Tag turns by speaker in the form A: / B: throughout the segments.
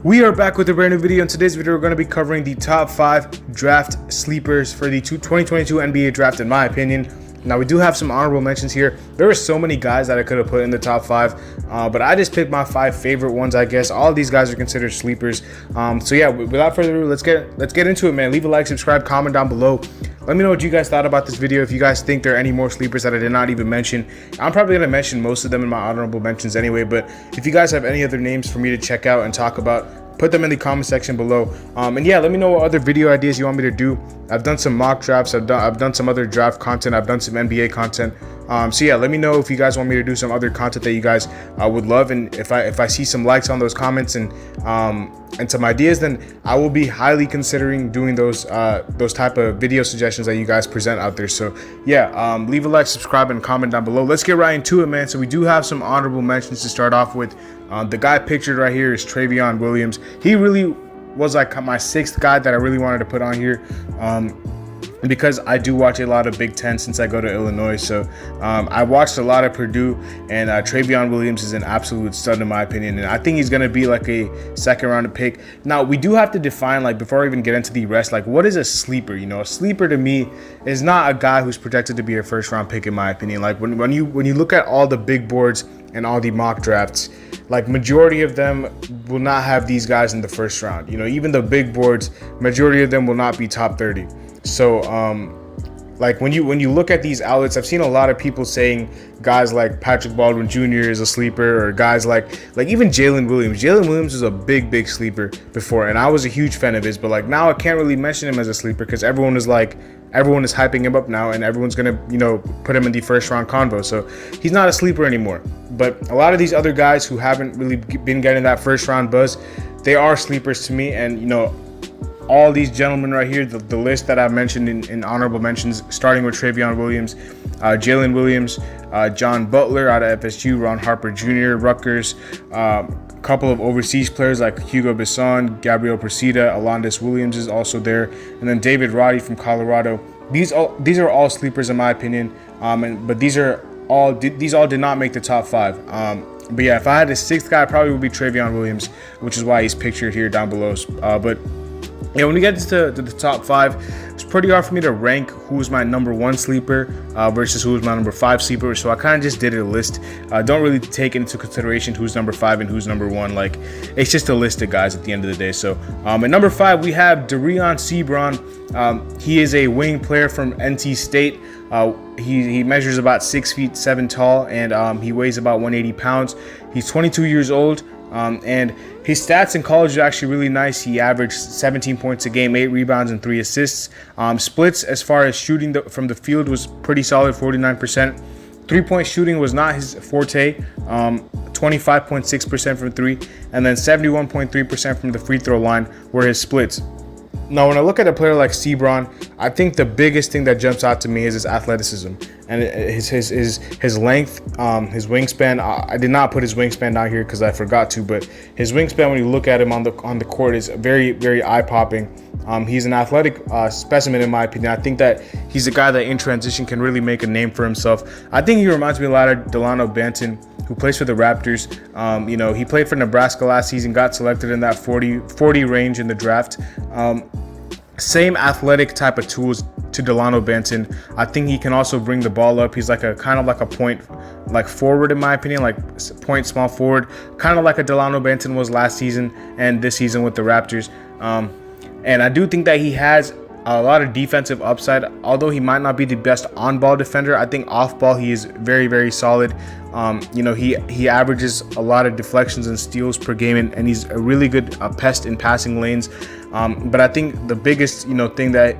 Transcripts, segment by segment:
A: We are back with a brand new video. In today's video, we're going to be covering the top 5 draft sleepers for the 2022 NBA draft, in my opinion. Now, we do have some honorable mentions here. There were so many guys that I could have put in the top 5, but I just picked my 5 favorite ones, I guess. All of these guys are considered sleepers. So yeah, without further ado, let's get into it, man. Leave a like, subscribe, comment down below. Let me know what you guys thought about this video. If you guys think there are any more sleepers that I did not even mention, I'm probably going to mention most of them in my honorable mentions anyway. But if you guys have any other names for me to check out and talk about, put them in the comment section below. And yeah, let me know what other video ideas you want me to do. I've done some mock drafts. I've done some other draft content. I've done some NBA content. So yeah, let me know if you guys want me to do some other content that you guys would love. And if I see some likes on those comments and some ideas, then I will be highly considering doing those type of video suggestions that you guys present out there. So yeah, leave a like, subscribe, and comment down below. Let's get right into it, man. So we do have some honorable mentions to start off with. The guy pictured right here is Trevion Williams. He really was like my 6th guy that I really wanted to put on here, because I do watch a lot of Big Ten since I go to Illinois. So I watched a lot of Purdue, and Trevion Williams is an absolute stud in my opinion, and I think he's going to be like a 2nd round pick. Now, we do have to define, like, before I even get into the rest, like, what is a sleeper? You know, a sleeper to me is not a guy who's projected to be a 1st round pick, in my opinion. Like, when you look at all the big boards and all the mock drafts, like, majority of them will not have these guys in the 1st round. You know, even the big boards, majority of them will not be top 30. So like, when you look at these outlets, I've seen a lot of people saying guys like Patrick Baldwin Jr. is a sleeper, or guys like even Jalen Williams. Jalen Williams was a big sleeper before, and I was a huge fan of his, but like now I can't really mention him as a sleeper because everyone is hyping him up now, and everyone's gonna, you know, put him in the 1st round convo. So he's not a sleeper anymore. But a lot of these other guys who haven't really been getting that 1st round buzz, they are sleepers to me. And you know, all these gentlemen right here, the list that I mentioned in honorable mentions, starting with Trevion Williams, Jalen Williams, John Butler out of FSU, Ron Harper Jr., Rutgers, a couple of overseas players like Hugo Besson, Gabriel Procida, Alondes Williams is also there, and then David Roddy from Colorado. These are all sleepers in my opinion, but these all did not make the top 5. But yeah, if I had a 6th guy, I probably would be Trevion Williams, which is why he's pictured here down below. But yeah, when we get to the top 5, it's pretty hard for me to rank who's my number 1 sleeper versus who's my number 5 sleeper. So I kind of just did a list. Don't really take into consideration who's number 5 and who's number 1. Like, it's just a list of guys at the end of the day. So at number 5, we have DEREON SEABRON. He is a wing player from NC State. He measures about 6 feet 7 tall, and he weighs about 180 pounds. He's 22 years old. And his stats in college are actually really nice. He averaged 17 points a game, 8 rebounds, and 3 assists. Splits as far as shooting from the field was pretty solid, 49%. 3-point shooting was not his forte, 25.6% from 3, and then 71.3% from the free throw line were his splits. Now, when I look at a player like SEABRON, I think the biggest thing that jumps out to me is his athleticism and his length, his wingspan. I did not put his wingspan down here because I forgot to, but his wingspan, when you look at him on the court, is very eye-popping. He's an athletic specimen in my opinion. I think that he's a guy that in transition can really make a name for himself. I think he reminds me a lot of Delano Banton, who plays for the Raptors. You know, he played for Nebraska last season, got selected in that 40 range in the draft. Same athletic type of tools to Delano Banton. I think he can also bring the ball up. He's like a kind of like a point, like forward in my opinion, like point small forward, kind of like a Delano Banton was last season and this season with the Raptors. And I do think that he has a lot of defensive upside. Although he might not be the best on-ball defender, I think off-ball he is very solid. You know, he averages a lot of deflections and steals per game, and he's a really good pest in passing lanes. But I think the biggest, you know, thing that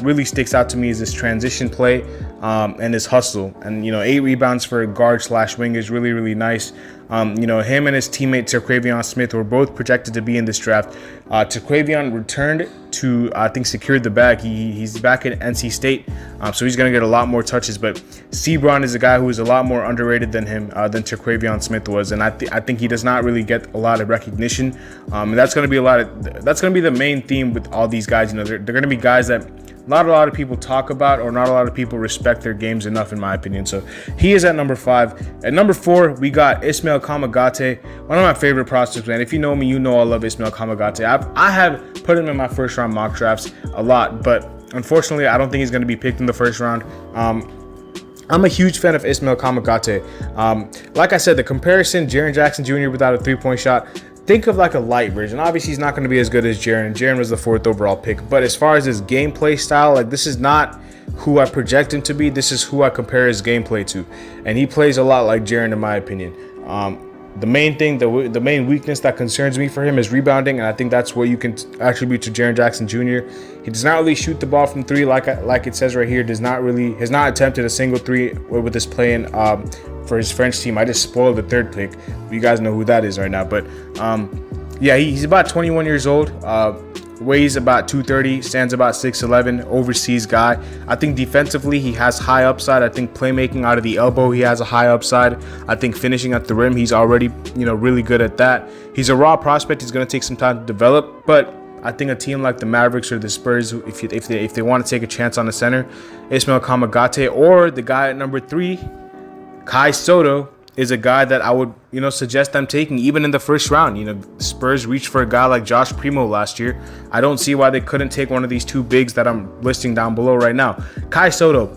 A: really sticks out to me is his transition play and his hustle. And, you know, 8 rebounds for a guard/wing is really nice. You know, him and his teammate Terquavion Smith were both projected to be in this draft. Terquavion returned to, I think, secured the bag. He's back at NC State, so he's going to get a lot more touches. But SEABRON is a guy who is a lot more underrated than him, than Terquavion Smith was, and I think he does not really get a lot of recognition. And that's going to be the main theme with all these guys. You know, they're going to be guys that not a lot of people talk about, or not a lot of people respect their games enough, in my opinion. So he is at number 5. At number 4, we got Ismael Kamagate, one of my favorite prospects, man. If you know me, you know I love Ismael Kamagate. I have put him in my first round mock drafts a lot, but unfortunately, I don't think he's going to be picked in the first round. I'm a huge fan of Ismael Kamagate. Like I said, the comparison, Jaren Jackson Jr. without a 3-point shot, think of like a light version. Obviously, he's not going to be as good as Jaren. Jaren was the 4th overall pick. But as far as his gameplay style, like, this is not who I project him to be. This is who I compare his gameplay to. And he plays a lot like Jaren, in my opinion. The main thing, the main weakness that concerns me for him is rebounding, and I think that's what you can attribute to Jaren Jackson Jr. He does not really shoot the ball from 3, like it says right here. Has not attempted a single 3 with this play-in for his French team. I just spoiled the 3rd pick. You guys know who that is right now, but yeah, he's about 21 years old. Weighs about 230, stands about 6'11", overseas guy. I think defensively he has high upside. I think playmaking out of the elbow, he has a high upside. I think finishing at the rim, he's already, really good at that. He's a raw prospect. He's going to take some time to develop, but I think a team like the Mavericks or the Spurs, if they want to take a chance on the center, Ismael Kamagate, or the guy at number 3, Kai Sotto, is a guy that I would, suggest them taking even in the first round. Spurs reached for a guy like Josh Primo last year. I don't see why they couldn't take one of these 2 bigs that I'm listing down below right now. Kai Sotto,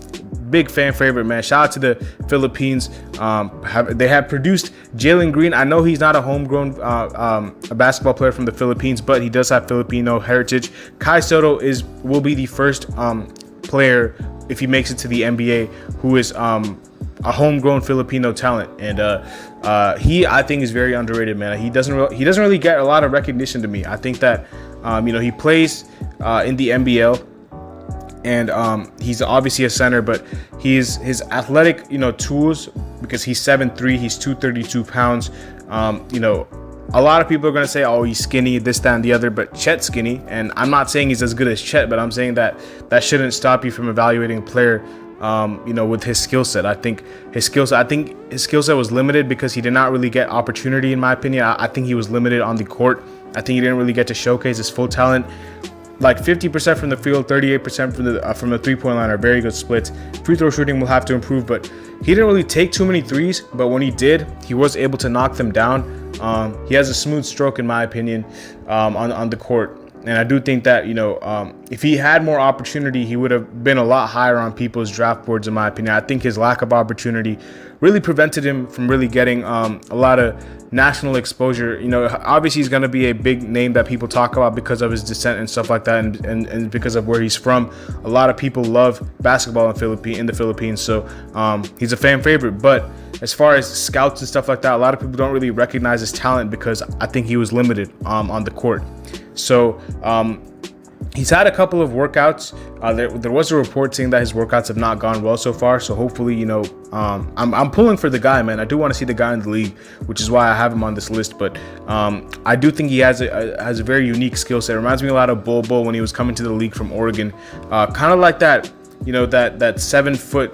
A: big fan favorite, man. Shout out to the Philippines. They have produced Jalen Green. I know he's not a homegrown a basketball player from the Philippines, but he does have Filipino heritage. Kai Sotto will be the first player, if he makes it to the NBA, who is a homegrown Filipino talent, and he, I think, is very underrated, man. He doesn't really get a lot of recognition to me. I think that he plays in the NBL, and he's obviously a center, but his athletic tools, because he's 7'3", he's 232 pounds. A lot of people are going to say, oh, he's skinny, this, that, and the other, but Chet's skinny, and I'm not saying he's as good as Chet, but I'm saying that shouldn't stop you from evaluating a player with his skill set. I think his skill set was limited because he did not really get opportunity, in my opinion. I think he was limited on the court. I think he didn't really get to showcase his full talent. Like 50% from the field, 38% from the 3-point line are very good splits. Free throw shooting will have to improve, but he didn't really take too many threes. But when he did, he was able to knock them down. He has a smooth stroke, in my opinion, on the court. And I do think that, if he had more opportunity, he would have been a lot higher on people's draft boards, in my opinion. I think his lack of opportunity really prevented him from really getting a lot of national exposure. Obviously he's going to be a big name that people talk about because of his descent and stuff like that, and because of where he's from. A lot of people love basketball in the Philippines, so he's a fan favorite. But as far as scouts and stuff like that, a lot of people don't really recognize his talent because I think he was limited on the court. So he's had a couple of workouts. There was a report saying that his workouts have not gone well so far. So hopefully, I'm pulling for the guy, man. I do want to see the guy in the league, which is why I have him on this list. But I do think he has a very unique skill set. It reminds me a lot of Bol Bol when he was coming to the league from Oregon. Kind of like that, that 7'2",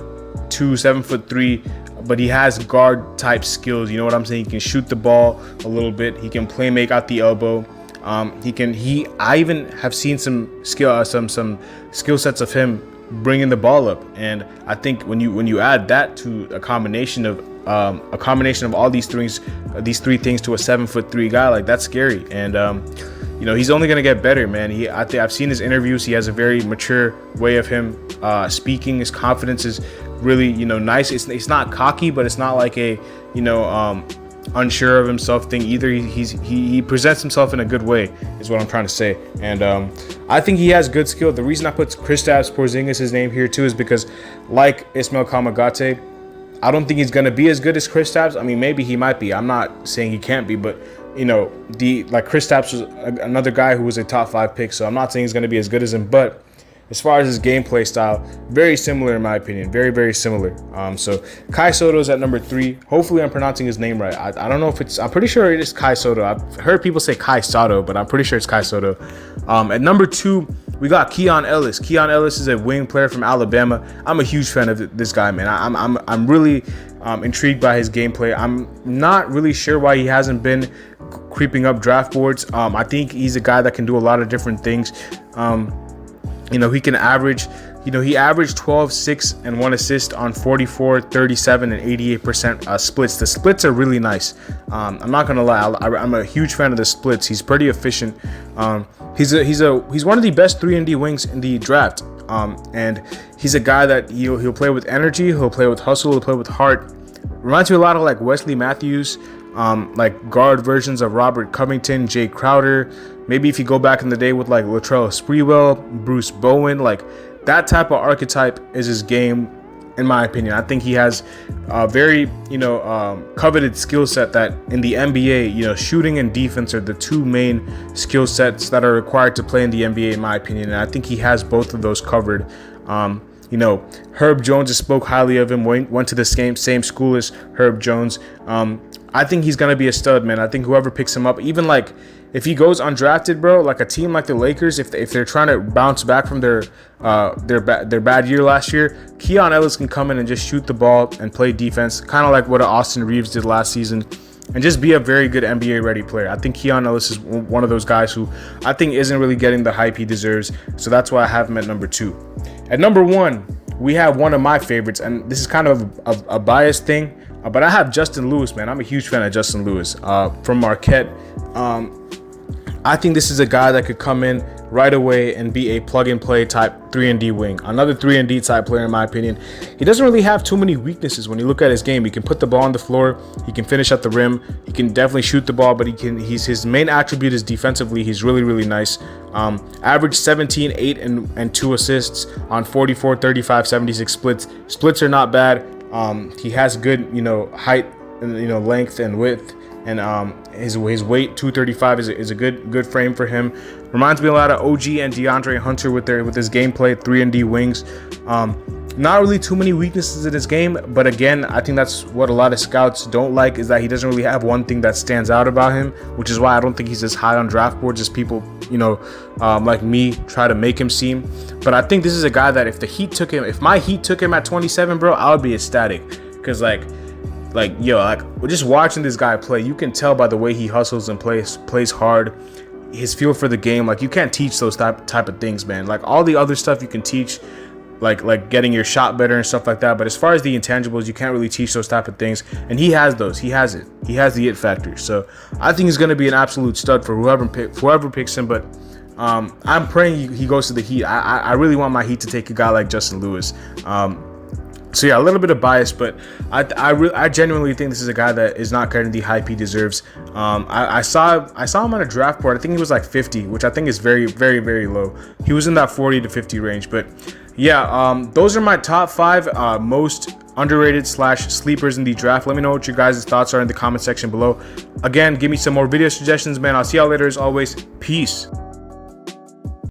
A: 7'3", but he has guard type skills. You know what I'm saying? He can shoot the ball a little bit. He can play make out the elbow. I even have seen some skill sets of him bringing the ball up, and I think when you add that to a combination of all these three things to a 7'3" guy, like, that's scary. And he's only gonna get better, man. I've seen his interviews. He has a very mature way of him speaking. His confidence is really nice. It's not cocky, but it's not like a unsure of himself thing either. He presents himself in a good way, is what I'm trying to say. And I think he has good skill. The reason I put Kristaps Porzingis' name here too is because, like Ismael Kamagate, I don't think he's going to be as good as Kristaps. I mean, maybe he might be. I'm not saying he can't be, but Kristaps was another guy who was a top 5 pick, so I'm not saying he's going to be as good as him. But as far as his gameplay style, very similar in my opinion. Very, very similar. So Kai Sotto is at number 3. Hopefully I'm pronouncing his name right. I don't know if I'm pretty sure it is Kai Sotto. I've heard people say Kai Sotto, but I'm pretty sure it's Kai Sotto. At number 2, we got KEON ELLIS. KEON ELLIS is a wing player from Alabama. I'm a huge fan of this guy, man. I'm really intrigued by his gameplay. I'm not really sure why he hasn't been creeping up draft boards. I think he's a guy that can do a lot of different things. He can average, he averaged 12, 6, and 1 assist on 44, 37, and 88% splits. The splits are really nice. I'm not gonna lie, I'm a huge fan of the splits. He's pretty efficient. He's one of the best 3-and-D wings in the draft. And he's a guy that he'll play with energy, he'll play with hustle, he'll play with heart. Reminds me a lot of like Wesley Matthews, like guard versions of Robert Covington, Jay Crowder. Maybe if you go back in the day with like Latrell Sprewell, Bruce Bowen, like that type of archetype is his game, in my opinion. I think he has a very, coveted skill set that in the NBA, shooting and defense are the two main skill sets that are required to play in the NBA, in my opinion. And I think he has both of those covered. Herb Jones just spoke highly of him, went to the same school as Herb Jones. I think he's going to be a stud, man. I think whoever picks him up, even like if he goes undrafted, bro, like a team like the Lakers, if they're trying to bounce back from their bad year last year, KEON Ellis can come in and just shoot the ball and play defense, kind of like what Austin Reeves did last season, and just be a very good NBA ready player. I think KEON Ellis is one of those guys who I think isn't really getting the hype he deserves, so that's why I have him at number 2. At number 1, we have one of my favorites, and this is kind of a biased thing, but I have Justin Lewis, man. I'm a huge fan of Justin Lewis from Marquette. I think this is a guy that could come in right away and be a plug-and-play type 3-and-D wing. Another 3-and-D type player, in my opinion. He doesn't really have too many weaknesses when you look at his game. He can put the ball on the floor. He can finish at the rim. He can definitely shoot the ball, but his main attribute is defensively. He's really, really nice. Average 17, 8, and 2 assists on 44, 35, 76 splits. Splits are not bad. He has good, height and, length and width. And his weight, 235, is a good frame for him. Reminds me a lot of OG and DeAndre Hunter with his gameplay, 3-and-D wings. Not really too many weaknesses in his game, but again, I think that's what a lot of scouts don't like, is that he doesn't really have one thing that stands out about him, which is why I don't think he's as high on draft boards as people, like me, try to make him seem. But I think this is a guy that if my Heat took him at 27, bro, I would be ecstatic, because just watching this guy play, you can tell by the way he hustles and plays hard, his feel for the game. Like, you can't teach those type of things, man. Like, all the other stuff you can teach, like getting your shot better and stuff like that, but as far as the intangibles, you can't really teach those type of things, and he has those. He has the it factor. So I think he's going to be an absolute stud for whoever picks him. But I'm praying he goes to the Heat. I really want my Heat to take a guy like Justin Lewis. So yeah, a little bit of bias, but I genuinely think this is a guy that is not getting the hype he deserves. I saw him on a draft board. I think he was like 50, which I think is very, very, very low. He was in that 40 to 50 range. But yeah, those are my top 5 most underrated / sleepers in the draft. Let me know what your guys' thoughts are in the comment section below. Again, give me some more video suggestions, man. I'll see y'all later as always. Peace.